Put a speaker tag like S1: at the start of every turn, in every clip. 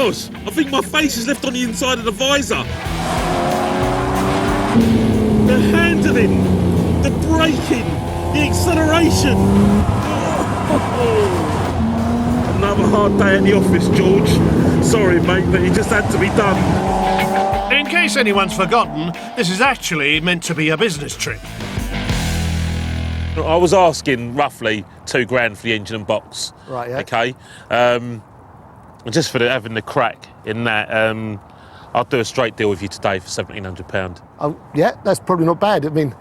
S1: gosh, I think my face is left on the inside of the visor. The handling, the braking, the acceleration. Oh. Another hard day at the office, George. Sorry, mate, but it just had to be done.
S2: In case anyone's forgotten, this is actually meant to be a business trip.
S1: I was asking roughly £2,000 for the engine and box.
S3: Right, yeah.
S1: Okay. Just for having the crack in that, I'll do a straight deal with you today for £1,700.
S3: Oh, yeah, that's probably not bad. I mean,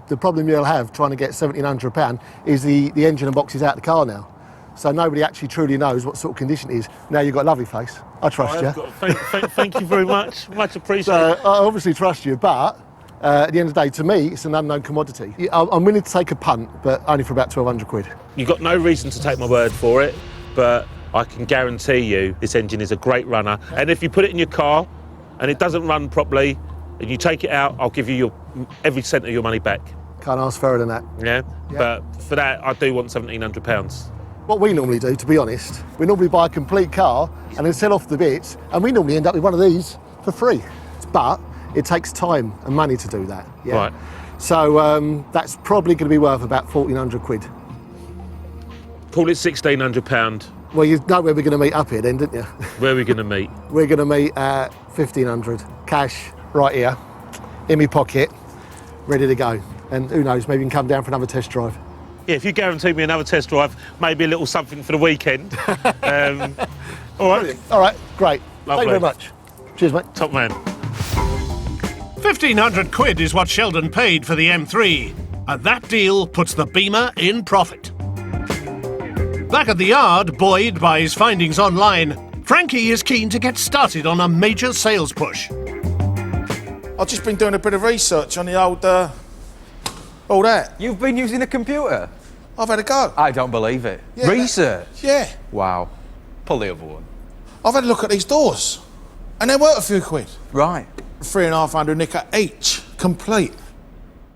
S3: the problem you'll have trying to get £1,700 is the engine and box is out the car now. So nobody actually truly knows what sort of condition it is. Now you've got a lovely face. I trust you.
S1: Thank you very much. Much appreciated.
S3: So I obviously trust you, but at the end of the day, to me, it's an unknown commodity. I'm willing to take a punt, but only for about 1,200 quid.
S1: You've got no reason to take my word for it, but I can guarantee you this engine is a great runner. And if you put it in your car and it doesn't run properly and you take it out, I'll give you every cent of your money back.
S3: Can't ask fairer than that.
S1: Yeah? But for that, I do want £1,700.
S3: What we normally do, to be honest, we normally buy a complete car and then sell off the bits, and we normally end up with one of these for free. But it takes time and money to do that. Yeah?
S1: Right.
S3: So that's probably going to be worth about 1,400 quid.
S1: Call it £1,600.
S3: Well, you know where we're going to meet up here then, didn't you?
S1: Where are we going to meet?
S3: We're going to meet at 1,500. Cash, right here, in my pocket, ready to go. And who knows, maybe we can come down for another test drive.
S1: Yeah, if you guarantee me another test drive, maybe a little something for the weekend. All right.
S3: Brilliant. All right, great.
S1: Lovely.
S3: Thank you very much. Cheers, mate.
S1: Top man.
S2: 1,500 quid is what Sheldon paid for the M3, and that deal puts the Beamer in profit. Back at the yard, buoyed by his findings online, Frankie is keen to get started on a major sales push.
S4: I've just been doing a bit of research on the old, all that.
S5: You've been using a computer?
S4: I've had a go.
S5: I don't believe it.
S4: Yeah,
S5: Research?
S4: Yeah.
S5: Wow. Pull the other one.
S4: I've had a look at these doors, and they're worth a few quid.
S5: Right.
S4: 3,500 nicker each, complete.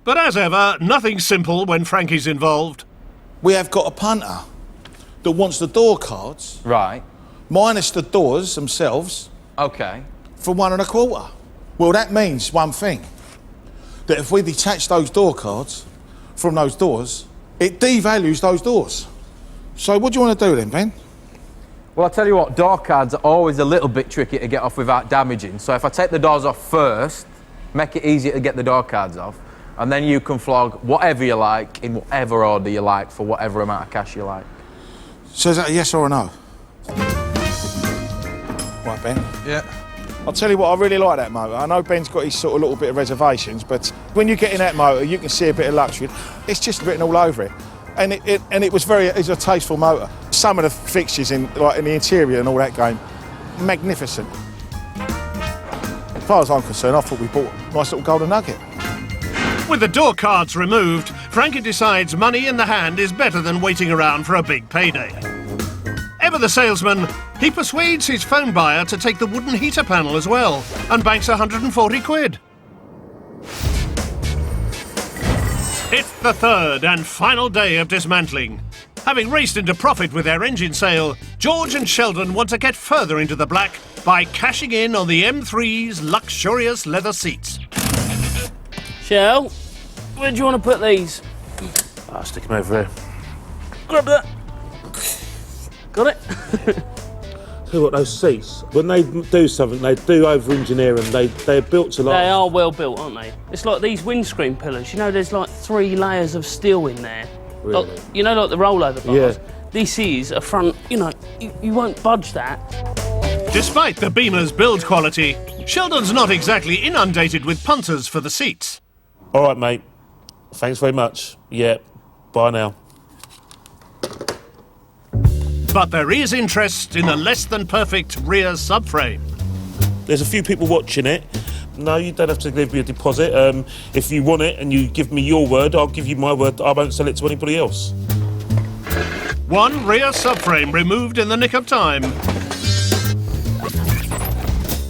S2: But as ever, nothing's simple when Frankie's involved.
S4: We have got a punter that wants the door cards,
S5: Right.
S4: minus the doors themselves,
S5: OK.
S4: for £1.25. Well, that means one thing, that if we detach those door cards from those doors, it devalues those doors. So what do you want to do then, Ben?
S5: Well, I'll tell you what, door cards are always a little bit tricky to get off without damaging. So if I take the doors off first, make it easier to get the door cards off, and then you can flog whatever you like in whatever order you like for whatever amount of cash you like.
S4: So is that a yes or a no? Right, Ben?
S5: Yeah.
S4: I'll tell you what, I really like that motor. I know Ben's got his sort of little bit of reservations, but when you get in that motor, you can see a bit of luxury. It's just written all over it. And it's a tasteful motor. Some of the fixtures in the interior and all that game, magnificent. As far as I'm concerned, I thought we bought a nice little golden nugget.
S2: With the door cards removed, Frankie decides money in the hand is better than waiting around for a big payday. Ever the salesman, he persuades his phone buyer to take the wooden heater panel as well and banks 140 quid. It's the third and final day of dismantling. Having raced into profit with their engine sale, George and Sheldon want to get further into the black by cashing in on the M3's luxurious leather seats.
S6: Shell, where do you want to put these?
S1: I'll stick him over here.
S6: Grab that. Got it?
S1: Tell you what, those seats, when they do something, they do over-engineer them. They're built to like...
S6: They are well built, aren't they? It's like these windscreen pillars. You know, there's like 3 layers of steel in there.
S1: Really?
S6: Like, you know, like the rollover bars?
S1: Yeah.
S6: This is a front, you know, you won't budge that.
S2: Despite the Beamer's build quality, Sheldon's not exactly inundated with punters for the seats.
S1: All right, mate. Thanks very much. Yeah, bye now.
S2: But there is interest in the less-than-perfect rear subframe.
S1: There's a few people watching it. No, you don't have to give me a deposit. If you want it and you give me your word, I'll give you my word that I won't sell it to anybody else.
S2: One rear subframe removed in the nick of time.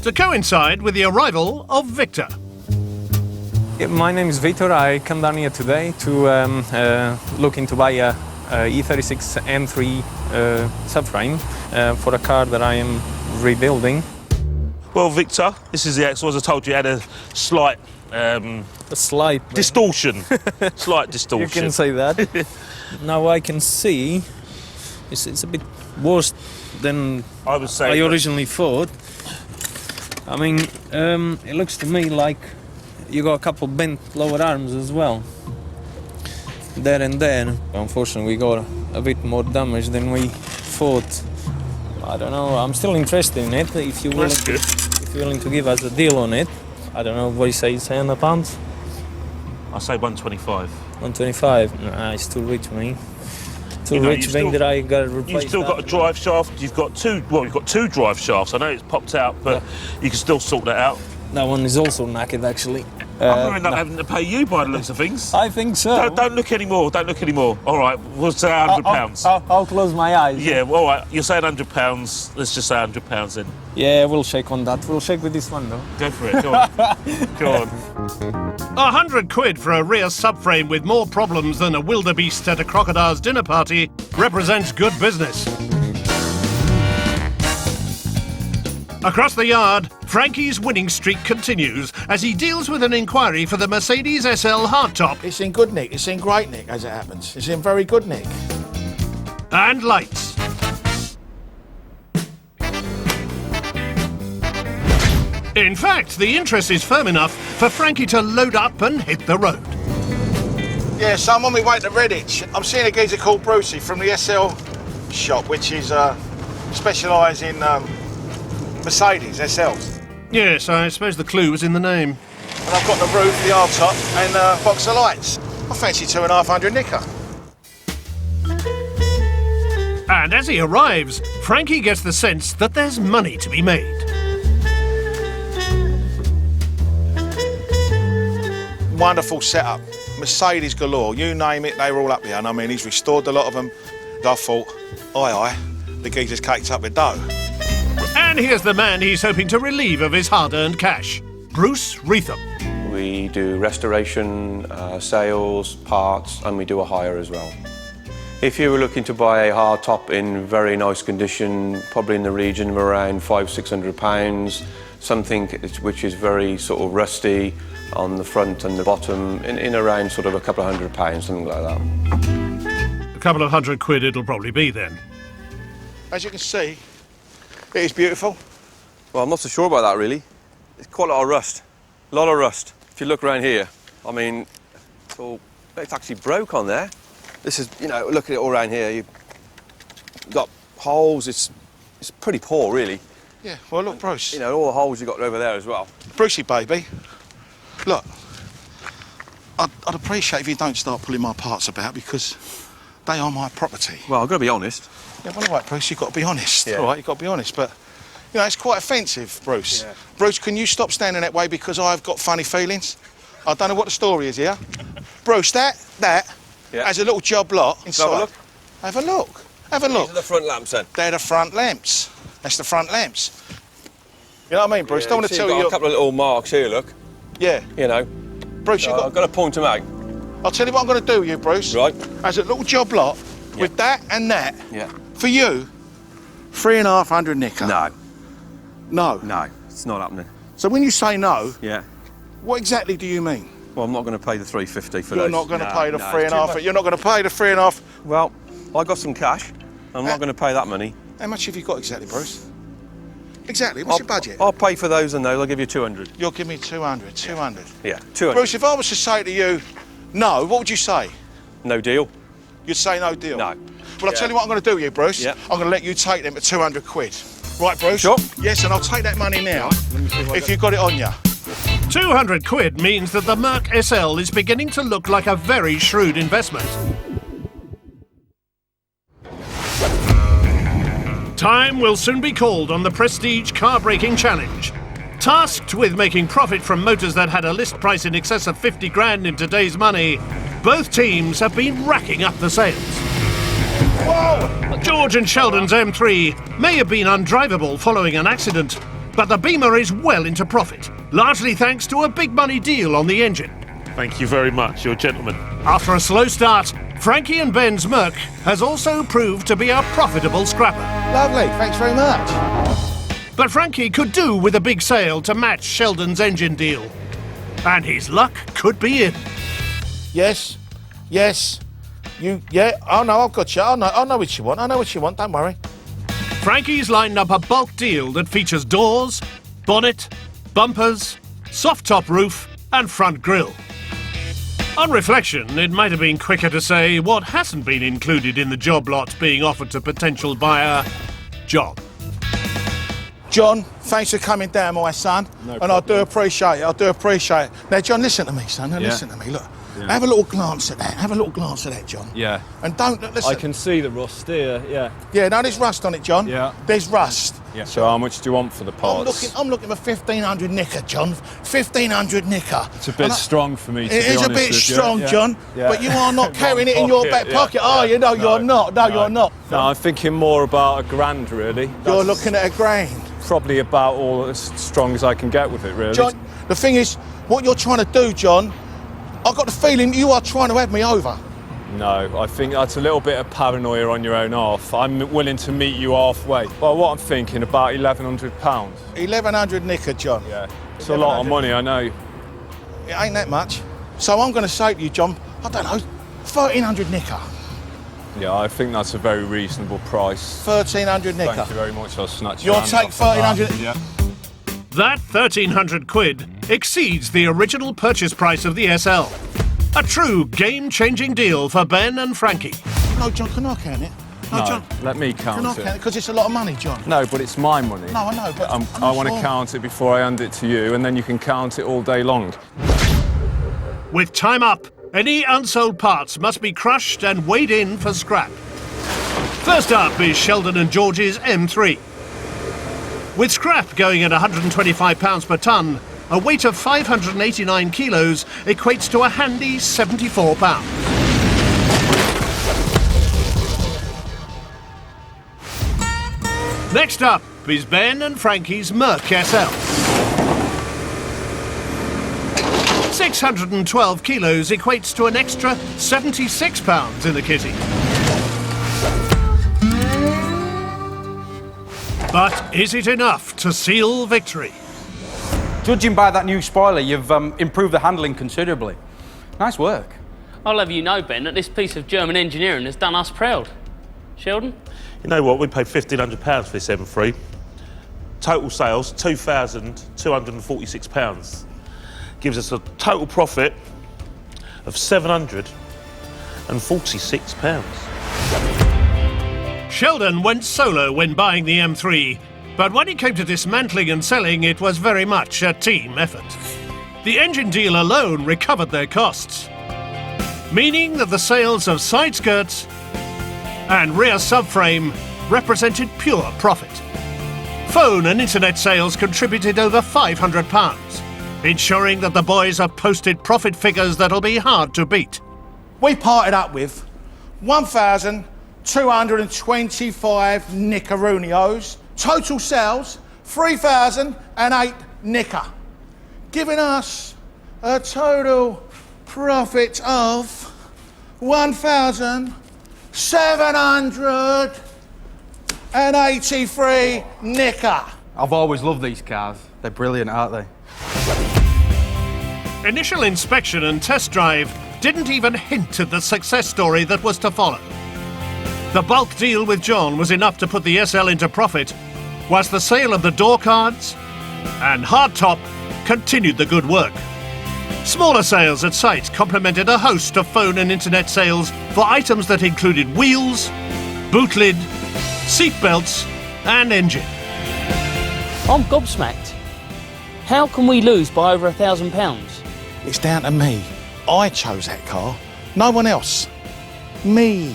S2: To coincide with the arrival of Victor.
S7: My name is Victor. I come down here today to looking to buy a E36 M3 subframe for a car that I am rebuilding.
S1: Well, Victor, this is the axle. As I told you, it had a slight
S7: A slight
S1: distortion. Slight distortion.
S7: You can say that. Now I can see it's a bit worse than
S1: I would say.
S7: I originally thought. I mean, it looks to me like you got a couple bent lower arms as well. There and there. Unfortunately, we got a bit more damage than we thought. I don't know. I'm still interested in it. If you're willing to give us a deal on it, I don't know what you say. £100.
S1: I say 125.
S7: 125. Nah, it's too rich for me. Too
S1: You know,
S7: rich
S1: you
S7: thing
S1: still-
S7: that I got to replace.
S1: You've still got a drive shaft. You've got two. Well, you've got two drive shafts. I know it's popped out, but you can still sort that out.
S7: That one is also knackered, actually.
S1: I'm going to end up having to pay you by the looks of things.
S7: I think so.
S1: Don't look anymore. Don't look anymore. All right, we'll say £100.
S7: I'll close my eyes.
S1: Yeah, well, all right. You're saying £100. Let's just say £100 then.
S7: Yeah, we'll shake on that. We'll shake with this one, though.
S1: Go for it. Go on. Go on.
S2: £100 for a rear subframe with more problems than a wildebeest at a crocodile's dinner party represents good business. Across the yard, Frankie's winning streak continues as he deals with an inquiry for the Mercedes SL hardtop
S4: It's in good nick. It's in great nick, as it happens. It's in very good nick.
S2: and lights. In fact, the interest is firm enough for Frankie to load up and hit the road.
S4: Yeah, so I'm on my way to Redditch. I'm seeing a geezer called Brucey from the SL shop, which is specialise in Mercedes SLs.
S2: Yes, I suppose the clue was in the name.
S4: And I've got the roof, the hardtop, and a box of lights. I fancy 2,500 nicker.
S2: And as he arrives, Frankie gets the sense that there's money to be made.
S4: Wonderful setup. Mercedes galore, you name it, they were all up here. And I mean, he's restored a lot of them. I thought, aye, the geezer's caked up with dough.
S2: And here's the man he's hoping to relieve of his hard-earned cash, Bruce Reetham.
S8: We do restoration, sales, parts, and we do a hire as well. If you were looking to buy a hard top in very nice condition, probably in the region of around £500–600, something which is very sort of rusty on the front and the bottom, in around sort of a couple of £100, something like that.
S2: A couple of £100 it'll probably be then.
S4: As you can see, it is beautiful.
S8: Well, I'm not so sure about that, really. It's quite a lot of rust. A lot of rust. If you look around here, I mean, it's actually broke on there. This is, you know, look at it all around here. You've got holes. It's pretty poor, really.
S4: Yeah, well, look, Bruce.
S8: You know, all the holes you've got over there as well.
S4: Brucey, baby, look, I'd appreciate if you don't start pulling my parts about because they are my property.
S8: Well, I've got to be honest.
S4: Yeah, well, all right, Bruce, you've got to be honest.
S8: Yeah.
S4: All right, you've got to be honest, but, you know, it's quite offensive, Bruce.
S8: Yeah.
S4: Bruce, can you stop standing that way because I've got funny feelings? I don't know what the story is here. Bruce, that
S8: Yeah.
S4: has a little job lot inside.
S8: Have a look.
S4: Have a look. Have a look.
S8: These are the front lamps, then.
S4: They're the front lamps. That's the front lamps. You know what I mean, Bruce?
S8: Yeah,
S4: Don't want to
S8: see,
S4: tell
S8: you've
S4: you.
S8: got a couple of little marks here, look.
S4: Yeah,
S8: You know,
S4: Bruce, you've
S8: I've got to point them out.
S4: I'll tell you what I'm going to do, you, Bruce.
S8: Right.
S4: As a little job lot, with that and that,
S8: Yeah.
S4: for you, 3,500 nicker.
S8: No,
S4: No.
S8: it's not happening.
S4: So when you say no,
S8: Yeah.
S4: what exactly do you mean?
S8: Well, I'm not going to pay the £350 for
S4: You're
S8: those.
S4: not going to
S8: No,
S4: pay the
S8: no,
S4: three
S8: it's
S4: and a
S8: too
S4: half.
S8: much.
S4: You're not going to pay the 3.5.
S8: Well, I got some cash. I'm not going to pay that money.
S4: How much have you got exactly, Bruce? Exactly. What's your budget?
S8: I'll pay for those and those. I'll give you 200.
S4: You'll give me 200. 200.
S8: Yeah, 200.
S4: Bruce, if I was to say to you, no, what would you say?
S8: No deal.
S4: You'd say no deal.
S8: No.
S4: Well, I'll tell you what I'm going to do, you, Bruce.
S8: Yeah.
S4: I'm going to let you take them at 200 quid. Right, Bruce?
S8: Sure.
S4: Yes, and I'll take that money now if you've got it on you.
S2: £200 means that the Merc SL is beginning to look like a very shrewd investment. Time will soon be called on the Prestige Car Breaking Challenge. Tasked with making profit from motors that had a list price in excess of 50 grand in today's money, both teams have been racking up the sales. Whoa! George and Sheldon's M3 may have been undrivable following an accident, but the Beamer is well into profit, largely thanks to a big money deal on the engine.
S1: Thank you very much. You're a gentleman.
S2: After a slow start, Frankie and Ben's Merc has also proved to be a profitable scrapper.
S4: Lovely. Thanks very much.
S2: But Frankie could do with a big sale to match Sheldon's engine deal. And his luck could be in.
S4: Yes, yes. Yeah, oh no, I've got you. I know what you want. I know what you want, don't worry.
S2: Frankie's lined up a bulk deal that features doors, bonnet, bumpers, soft top roof and front grille. On reflection, it might have been quicker to say what hasn't been included in the job lot being offered to potential buyer, John.
S4: John, thanks for coming down, my son. And I do appreciate it, I do appreciate it. Now, John, listen to me, son. Now, listen to me, look. Have a little glance at that. Have a little glance at that, John.
S9: Yeah.
S4: And don't, listen.
S9: I can see the rust here, yeah.
S4: Yeah, no, there's rust on it, John.
S9: Yeah.
S4: There's rust.
S9: Yeah. So how much do you want for the parts?
S4: I'm looking for 1,500 nicker, John. 1,500 nicker.
S9: It's a bit strong for me, to be
S4: It is
S9: honest
S4: a bit
S9: with you.
S4: strong,
S9: Yeah.
S4: John.
S9: Yeah.
S4: But you are not carrying it in your back pocket, are you? No, you're not. No, you're not.
S9: No, I'm thinking more about £1,000, really.
S4: You're looking at £1,000.
S9: Probably about all as strong as I can get with it, really.
S4: John, the thing is, what you're trying to do, John, I've got the feeling you are trying to have me over.
S9: No, I think that's a little bit of paranoia on your own half. I'm willing to meet you halfway. Well, what I'm thinking, about £1,100.
S4: 1,100 nicker, John.
S9: Yeah, it's a lot of money, I know.
S4: It ain't that much. So I'm going to say to you, John, I don't know, 1,300 nicker.
S9: Yeah, I think that's a very reasonable price.
S4: 1,300 nicker.
S9: Thank you very much, I'll snatch your
S4: You'll
S9: hand
S4: take
S9: off of that.
S4: 1,300.
S9: Yeah.
S2: That 1,300 quid exceeds the original purchase price of the SL. A true game-changing deal for Ben and Frankie.
S4: No, John, can I count it?
S9: No,
S4: John,
S9: let me
S4: can I
S9: count
S4: count it?
S9: it.
S4: Because it's a lot of money, John.
S9: No, but it's my money.
S4: No, I know, but
S9: I want to count it before I hand it to you, and then you can count it all day long.
S2: With time up, any unsold parts must be crushed and weighed in for scrap. First up is Sheldon and George's M3. With scrap going at £125 per tonne, a weight of 589 kilos equates to a handy £74. Next up is Ben and Frankie's Merc SL. 612 kilos equates to an extra £76 in the kitty. But is it enough to seal victory?
S10: Judging by that new spoiler, you've improved the handling considerably. Nice work.
S6: I'll have you know, Ben, that this piece of German engineering has done us proud. Sheldon?
S1: You know what? We paid £1,500 for this M3. Total sales, £2,246. Gives us a total profit of £746.
S2: Sheldon went solo when buying the M3, but when it came to dismantling and selling, it was very much a team effort. The engine deal alone recovered their costs, meaning that the sales of side skirts and rear subframe represented pure profit. Phone and internet sales contributed over £500, ensuring that the boys have posted profit figures that'll be hard to beat.
S4: We parted up with 1,225 nickeroonios. Total sales, 3,008 nicker. Giving us a total profit of 1,783 nicker.
S10: I've always loved these cars. They're brilliant, aren't they?
S2: Initial inspection and test drive didn't even hint at the success story that was to follow. The bulk deal with John was enough to put the SL into profit, whilst the sale of the door cards and hardtop continued the good work. Smaller sales at site complemented a host of phone and internet sales for items that included wheels, boot lid, seat belts and engine.
S6: I'm gobsmacked. How can we lose by over £1,000?
S4: It's down to me. I chose that car, no one else. Me.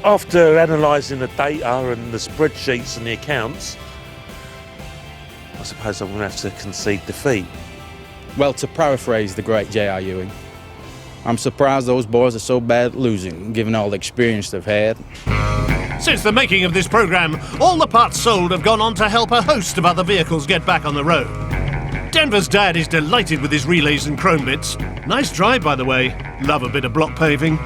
S1: After analysing the data and the spreadsheets and the accounts, I suppose I'm going to have to concede defeat.
S10: Well, to paraphrase the great J.R. Ewing, I'm surprised those boys are so bad at losing, given all the experience they've had.
S2: Since the making of this programme, all the parts sold have gone on to help a host of other vehicles get back on the road. Denver's dad is delighted with his relays and chrome bits. Nice drive, by the way. Love a bit of block paving.